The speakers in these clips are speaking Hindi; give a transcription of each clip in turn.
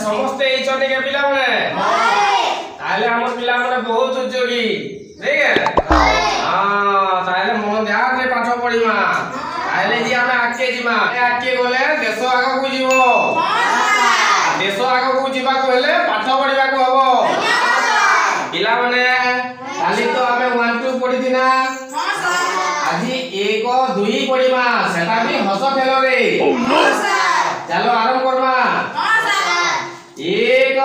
समस्त এই চটিকে পিলা মানে তাহলে আমার পিলা মানে বহুত উদ্যোগী ঠিক আছে তাহলে মন ধ্যান রে পাঠ পড়িমা তাহলে জি আমি আগে জিমা আগে গলে দেশ আগকু ଯିବ দেশ আগকু ଯିବାକୁ হেলে পাঠ পড়িବାକୁ হবো পিলা মানে কালি তো আমি 1 2 পড়িদিনা আজি 1 2 পড়িমা সেটা भी হস খেল রে चलो आरंभ करबा एक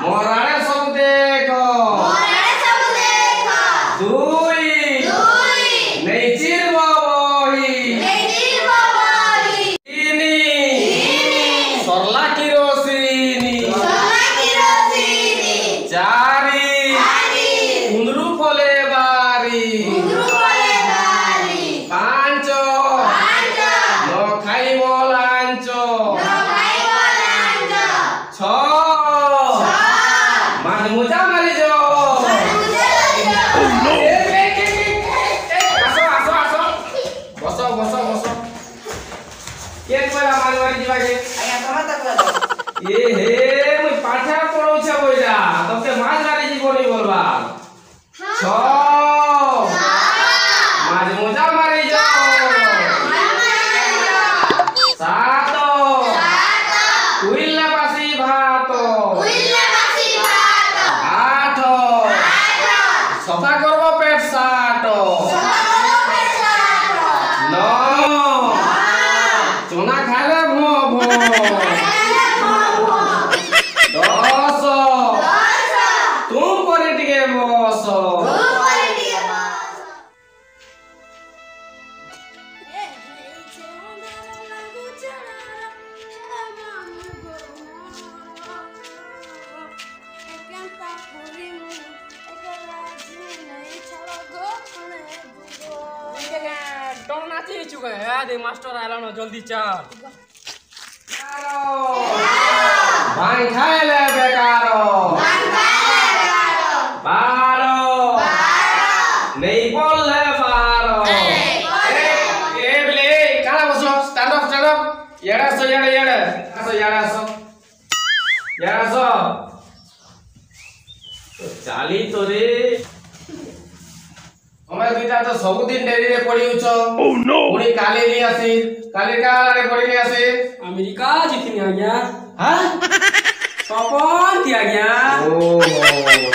मोराणे सब देखो दुई नैचिर बाबोही तीनी सरला किरोसिनी चारी कुंदरू फले बारी पांच खाई मोलांचो छो मान मुजा मारी जो आसो आसो आसो बसो बसो बसो के कोला मारी जीवा के आया तमा तक ए हे मुई पाठा पढौछ बोइला तते माज मारी जीवनी बोलबा छो मान मुजा मारी जो सफा करबो पेट साट न चना खाले भो भो 10 तुम परे टिके बस दे मास्टर आला न जल्दी चल भाई खाइले बेकारो बारो नहीं बोले बारो ए बले काला बसो स्टैंड अप येड़ा सो येड़ा सो चाली तो रे हमें दुईटा तो सब दिन डेरी रे पढ़िउछ ओह नो पुनी काले नहीं आसी काले का रे पढ़ी नहीं आसी अमेरिका जितनी आ गया हां सपन थी आ गया ओ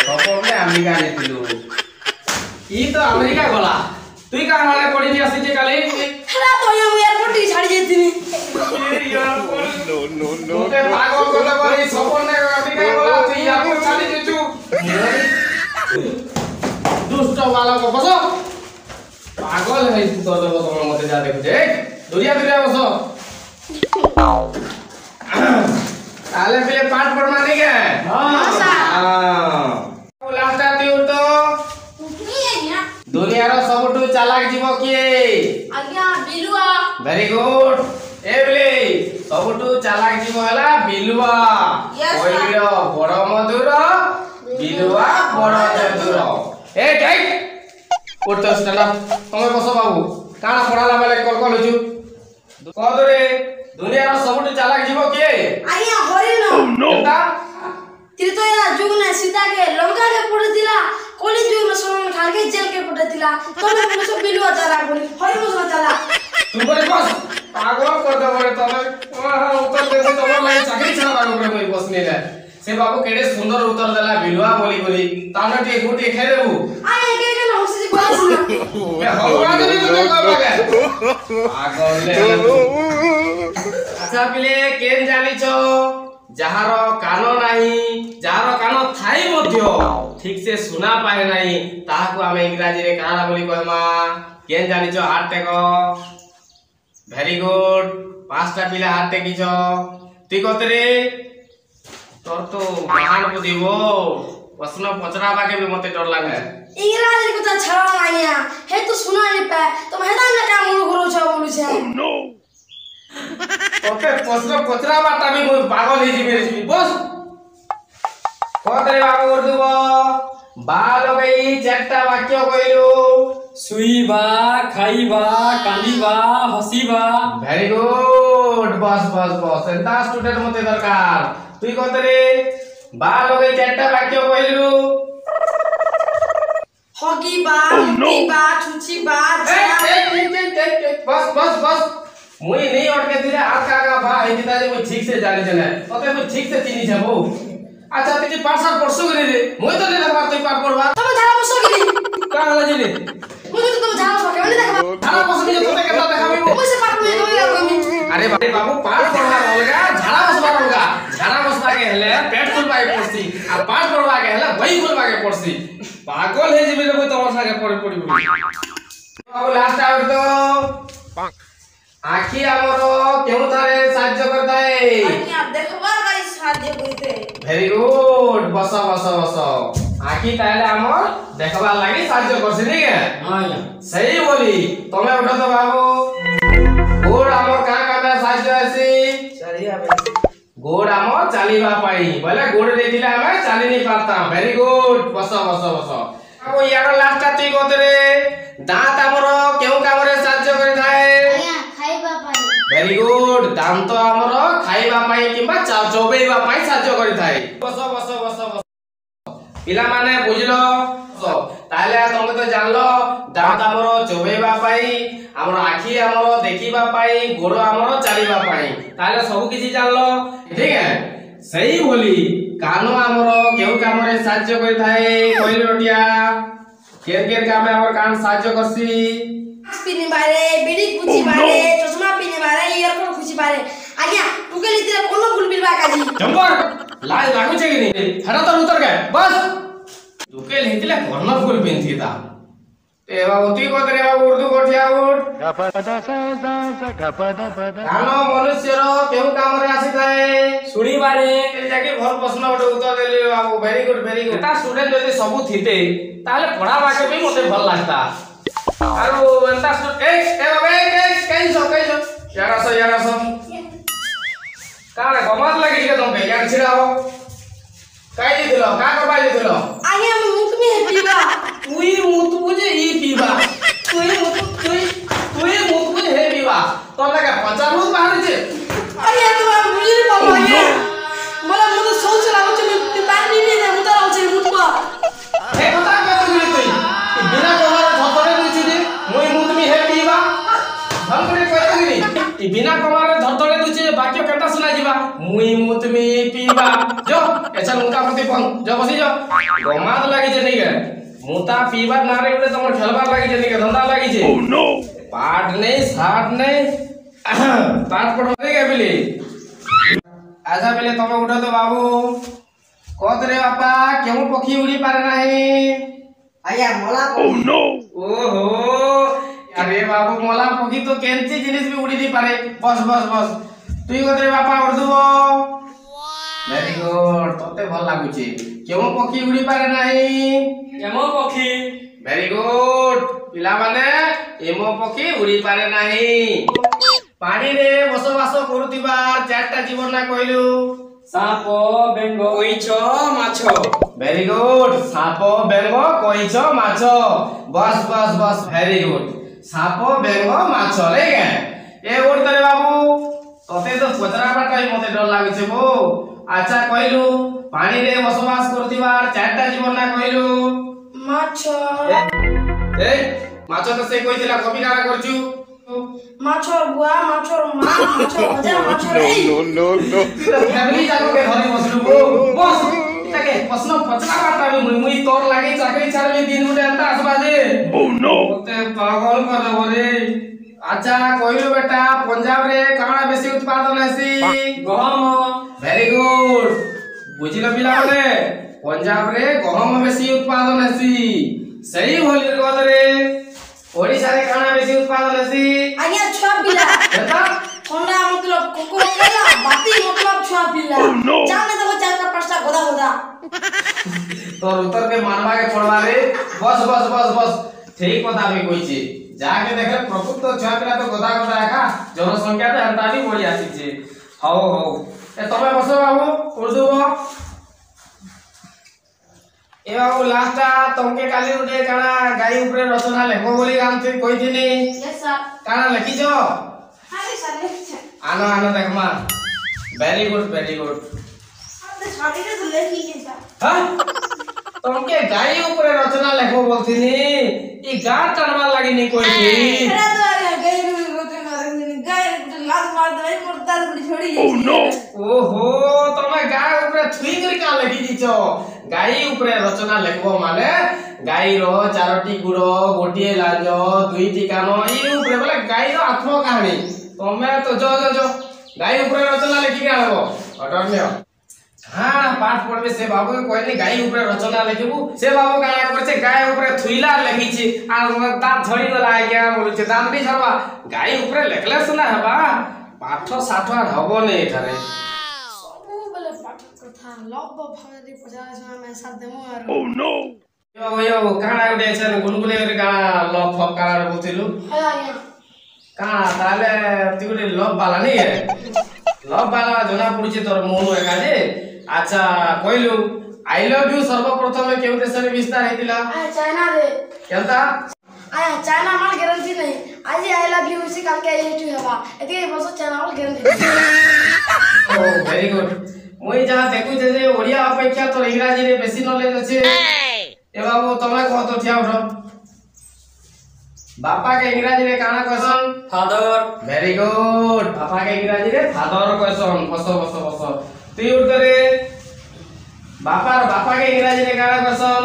सपन में अमेरिका जितलु ई तो अमेरिका गला तुई का रे पढ़ी नहीं आसी जे काले हला तो हम एयरपोर्ट की छाड़ी जेतिनी नो नो नो ते पागल गला बई सपन ने अमेरिका गला तू एयरपोर्ट छाड़ी जेचू दुष्ट वाला को बसो पागल है तो तुम मते जा देखो जे दुरिया दुरिया बसो आले पहले पाठ पढ़ना नहीं के हां हां लास्ट आती तो दुनिया रो सबटू चालाक जीव किए आज्ञा बिलुआ वेरी गुड ए बले सबटू चालाक जीव हला बिलुआ ओइरो बड़ मधुर बिलुआ बड़ चतुर ए टाइट उठ तो स्टैंड अप तमे बसो बाबू काना पढ़ाला बेले कल कल होजु कदरे दुनिया रो सबटू चालाक जीव किए आइया हरिण नो त्रितया जुग ने सीता के लंका के पड़तिला कोली जुग में सोन खाल के जेल के पड़तिला तमे पुलिस बिलुआ चाला बोली हरिण मो चाला तू बोले बस पागल कर दे बोले तमे उत्तर दे तमे लाइन चाकरी छाड़ा बागो करे कोई बस नहीं ले से बाबू केडे सुंदर उत्तर देला बिलुआ बोली बोली ताने टे गुटी खाइ देबू आए के के हंसी जी बोलस ना ए भगवान ने तुझे कह बागे पागल ले अच्छा पिले केन जानि छो जहारो कानो नाही जहारो कानो थाई मध्य ठीक से सुना पाए नाही ताहाकू आमे इंग्रजी रे काना बोली कहमा केन जानि छो हाथ टेको वेरी गुड पांचटा पिला हाथ टेकिछो तुई कतरे तोर तो महान बुझिबो प्रश्न पचराबा के भी मते डर लागे इंग्रजी को छड़ा आइया हे तो सुना नहीं पाए तुम हेदा ना काम गुरु छ बोलु छ नो ओके प्रश्न पचराबा ता भी पागल ही जीबे बस कोतरे बाबू कर दुबो बाल गई चारटा वाक्य कइलु सुईबा खाइबा कांदीबा हसीबा। वेरी गुड बस बस बस एंता स्टूडेंट मते दरकार। तुई कहतरे बा लगे चारटा वाक्य कहलु। हगीबा मुतीबा छुचीबा। बस बस बस मुई नहीं अटके दिले आका आका बा हेतिता जे मुई ठीक से जाने चले तते मुई ठीक से चिनी छबो। अच्छा तुझे पाठ साल पढ़सो गरे रे मुई तो नहीं देखबार तुई पाठ पढ़वा तब झाड़ा बसो गिरी का होला जिले मुई तो तब झाड़ा बसो केने देखबा झाड़ा बसो जे तोते केता देखाबी मुई से पाठ में तो यार कमी। अरे बाबू पाठ पढ़वा अलगा झाड़ा बसवा अलगा। झाड़ा बसवा के हेले पेट खुलवा के पड़सी आ पाठ पढ़वा के हेले बही खुलवा के पड़सी। पागल हे जिबे रे तोर सागे पढ़ पड़ी बाबू लास्ट आवर तो आखी हमरो केउ थारे साहाय्य करता है। आखी आप देखबार गाई साहाय्य करते। वेरी गुड बस बस बस आखी ताले हमर देखबा लागि साहाय्य करसी ठीक है। हां या सही बोली तमे उठो तो बाबू गोड़ हमर का का साहाय्य आसी चलिया गोड़ हमर चलीबा पाई बोले गोड़ देखिला हमें चली नहीं पाता। वेरी गुड बस बस बस अब यार लास्ट तुई कहतरे दांत हमर केउ कामरे साहाय्य करि थाए। वेरी गुड दांत हमर खाइबा पाई किबा चोबेइबा पाई साहाय्य करि थाए। बस बस बस बस पिला माने बुझलो ताले तुम तो जानलो दांत हमर चोबेइबा पाई हमर आखी हमर देखिबा पाई गोड़ हमर चलीबा पाई ताले सब किछि जानलो ठीक है। सही बोली कानो हमर केउ कामरे साहाय्य करि थाए कहले रोटिया केर केर कामे हमर कान साहाय्य करसी। पिनी बारे बिड़ी कुची बारे चश्मा पिनी बारे ईयरफोन कुची बारे आज्ञा तुके लिते कोनो भूल बिलबा काजी जंबर लाज लागु छे कि नहीं हरा तो उतर गए बस तुके लिते कोनो भूल पिनथी ता ए बाबू तुई को करे बाबू उर्दू कोठिया उठ कानो मनुष्य रो केउ काम रे आसी थाए सुनी बारे ए जाके भर प्रश्न उठे उत्तर देले बाबू वेरी गुड ता स्टूडेंट जदि सब थिते ताले पढ़ा बाके भी मते भल लागता। आरो एंता ए बाबे कई सो यारा सो कारे गमात लागि के तुम यार छिड़ा हो काई दिथिलो का करबा दिथिलो आगे हम मुख में पीबा तुई मुत बुझे ई पीबा तुई मुत बुझे हे पीबा तो लगा 50 मुत बाहर छे। अरे तू हम बुझी रे बाबा ये मला मुत सोच लागो छे मैं पानी नहीं दे मुत लाओ छे मुतबा हे बता के तुई तुई बिना कमर धतरे दुछि दे मोई मुत में हे पीबा हम करे कहत गिनी बिना कमर धतरे दुछि वाक्य केता सुना जीवा मुई मुत में पीबा जो एचन मुता प्रति पन जो बसी जो गमात लागि जे नहीं के मुता पीबा ना रे उले तमर खेलबार लागि जे नहीं के धंधा लागि जे ओह नो पाठ नहीं साठ नहीं पाठ पढ़ो के बिली आजा बेले तमे उठो तो बाबू कहत रे बापा केउ पक्षी उड़ी पारे नाही आया मला ओह नो ओहो अरे बाबू मोला पक्षी तो केनची जिनिस भी उड़ी नहीं पारे बस बस बस तुई कहत रे बापा उड़दुबो। वेरी गुड तोते भल लागु छी केउ पक्षी उड़ी पारे नाही एमो पक्षी। वेरी गुड पिला माने एमो पक्षी उड़ी पारे नाही। पानी रे बसवास करूतिबा चारटा जीवन ना कहलु साप बेंग कोइछ माछो। वेरी गुड साप बेंग कोइछ माछो बस बस बस वेरी गुड साप बेंग माछो ले के ए ओड तरे बाबू तोते तो पचरा बाटाई मते डर लागै छै बो। अच्छा कहलु पानी रे बसवास करूतिबा चारटा जीवन ना कहलु माछो ए माछो तो से कहितला कवि कारा करछु माछर बुआ माछर मां माछर भजा माछर ए नो फैमिली जाको के धरि बसलु बो बस ताके प्रश्न पचरा बाटा मुई तोर लागि चाकरी छाड़बे दिन गुटे अंता आसबा दे ओह नो ते पागल कर देबो रे। अच्छा कहलु बेटा पंजाब रे काना बेसी उत्पादन हेसी गहम। वेरी गुड बुझिलो पिला माने पंजाब रे गहम बेसी उत्पादन हेसी। सही बोली कहत रे ओडिसा रे काना बेसी उत्पादन हेसी आज्ञा छुआ पिला बेटा होंडा मतलब कोको कोला बाती मतलब छुआ पिला जाने देखो चार पांचटा गोदा गोदा तो उत्तर के मानवा के छोड़वा रे बस बस बस बस ठीक कथा भी कहिछि जाके देखे प्रकृत छुआ पिला तो गोदा गोदा एका जनसंख्या तो हंता भी बढ़ी आसी छे। हौ हौ ए तमे बसो बाबू उर्दू ए बाबू लास्टा तमके काली उठे काना गाई ऊपर रचना लेखो बोली गामते कहिथिनी यस सर काना लिखिछो हां सर लिखिछ आनो आनो देखमा वेरी गुड सर छाड़ी रे तो लेखि के सर हां तमके गाई ऊपर रचना लेखो बोलथिनी ई गा टनवा लागि नि कहिथी अरे तो गाई रे रचना रे गाई रे लात मार दे मोर दाल बुड़ी छोड़ी ओह नो ओहो तमे गाय ऊपर थुई करी का लिखि दिछो गाई ऊपर रचना लेखबो माने गाई रो चारोटी गुड़ो गोटिए लाज दुईटी कानो ई ऊपर बोले गाई रो आत्म कहानी तमे तो जो गाई ऊपर रचना लेखि के आबो ऑर्डर में हां पाठ पढ़बे से बाबू के कहनी गाई ऊपर रचना लेखिबू से बाबू काया करछे गाय ऊपर थुईला लेखिछि आ दांत झड़ी गला आज्ञा बोलछे दांत भी झरबा गाई ऊपर लेखले सुना हबा पाठ साठ हबो नै एठारे कथा लव भावरी पचास में साथ देमो आरो ओह नो यो काना उडे छन गुनगुने रे काना लव फक काना बोथिलु हां काना ताले तिगुडे लव बाला नै लव बाला जना पुडीचे तोर मोनु एका जे अच्छा कहलु आई लव यू सर्वप्रथम केउ देश रे विस्तार हेतिला चाइना रे केनता चाइना मार गारंटी नहीं आज आई लव यू से काल के आई टू हवा एते बस चाइना मार गारंटी ओ वेरी गुड मोई जहा देखु जे ओडिया अपेक्षा तो इंग्रजी रे बेसी नॉलेज अछि ए बाबू तमे कह तो ठिया उठो बापा के इंग्रजी रे काना कहसन फादर वेरी गुड बापा के इंग्रजी रे फादर कहसन बस तुई उठ रे बापा के इंग्रजी रे काना कहसन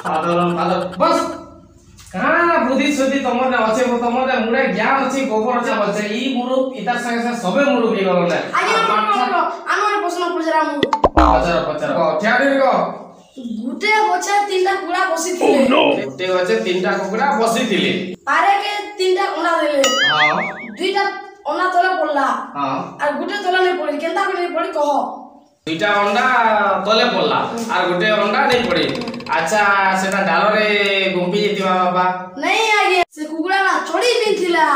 फादर बस काना बुद्धि सुद्धि तमर ने अछि तमर ने मुडे ज्ञान अछि गोबर अछि बचे ई मुरु इतार संगे संगे सबे मुरु के गलो ने आगे आनो प्रश्न पूछरा मु पचर को ठियाडी को गुटे गछे तीनटा कुड़ा बसिथिले गुटे गछे तीनटा कुड़ा बसिथिले पारे के तीनटा ओना देले हां दुईटा ओना तले पड़ला हां आ गुटे तले नै पड़ी केनता के पड़ी कह दुईटा अंडा तले पड़ला और गुटे अंडा नै पड़ी अच्छा सेटा डाल रे गुंपी जेतिबा बाबा नहीं आगे से कुकुड़ा ना चोरी पिनथिला